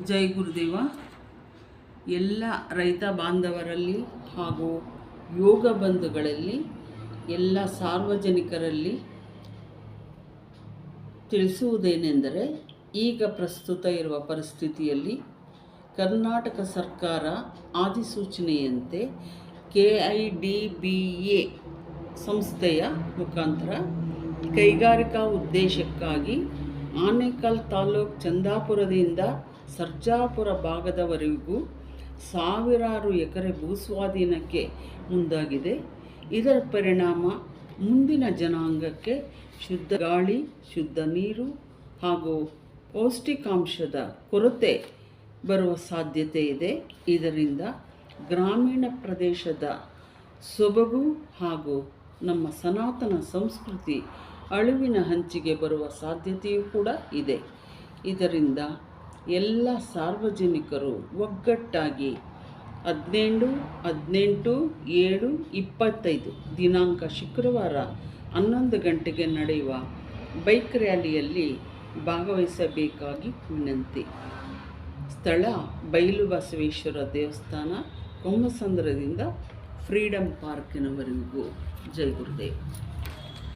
ಜೈ ಗುರುದೇವ. ಎಲ್ಲ ರೈತ ಬಾಂಧವರಲ್ಲಿ ಹಾಗೂ ಯೋಗ ಬಂಧುಗಳಲ್ಲಿ ಎಲ್ಲ ಸಾರ್ವಜನಿಕರಲ್ಲಿ ತಿಳಿಸುವುದೇನೆಂದರೆ, ಈಗ ಪ್ರಸ್ತುತ ಇರುವ ಪರಿಸ್ಥಿತಿಯಲ್ಲಿ ಕರ್ನಾಟಕ ಸರ್ಕಾರ ಆದಿಸೂಚನೆಯಂತೆ KIDBA ಸಂಸ್ಥೆಯ ಮುಖಾಂತರ ಕೈಗಾರಿಕಾ ಉದ್ದೇಶಕ್ಕಾಗಿ ಆನೇಕಲ್ ತಾಲೂಕು ಚಂದಾಪುರದಿಂದ ಸರ್ಜಾಪುರ ಭಾಗದವರೆಗೂ ಸಾವಿರಾರು ಎಕರೆ ಭೂಸ್ವಾಧೀನಕ್ಕೆ ಮುಂದಾಗಿದೆ. ಇದರ ಪರಿಣಾಮ ಮುಂದಿನ ಜನಾಂಗಕ್ಕೆ ಶುದ್ಧ ಗಾಳಿ, ಶುದ್ಧ ನೀರು ಹಾಗೂ ಪೌಷ್ಟಿಕಾಂಶದ ಕೊರತೆ ಬರುವ ಸಾಧ್ಯತೆ ಇದೆ. ಇದರಿಂದ ಗ್ರಾಮೀಣ ಪ್ರದೇಶದ ಸೊಬಗು ಹಾಗೂ ನಮ್ಮ ಸನಾತನ ಸಂಸ್ಕೃತಿ ಅಳಿವಿನ ಹಂಚಿಗೆ ಬರುವ ಸಾಧ್ಯತೆಯೂ ಕೂಡ ಇದೆ. ಇದರಿಂದ ಎಲ್ಲ ಸಾರ್ವಜನಿಕರು ಒಗ್ಗಟ್ಟಾಗಿ 17-18-7-25 ದಿನಾಂಕ ಶುಕ್ರವಾರ 11 ಗಂಟೆಗೆ ನಡೆಯುವ ಬೈಕ್ ರ್ಯಾಲಿಯಲ್ಲಿ ಭಾಗವಹಿಸಬೇಕಾಗಿ ವಿನಂತಿ. ಸ್ಥಳ ಬೈಲು ಬಸವೇಶ್ವರ ದೇವಸ್ಥಾನ, ಕೊಮ್ಮಸಂದ್ರದಿಂದ ಫ್ರೀಡಂ ಪಾರ್ಕಿನವರೆಗೂ. ಜೈ ಗುರುದೇವ್.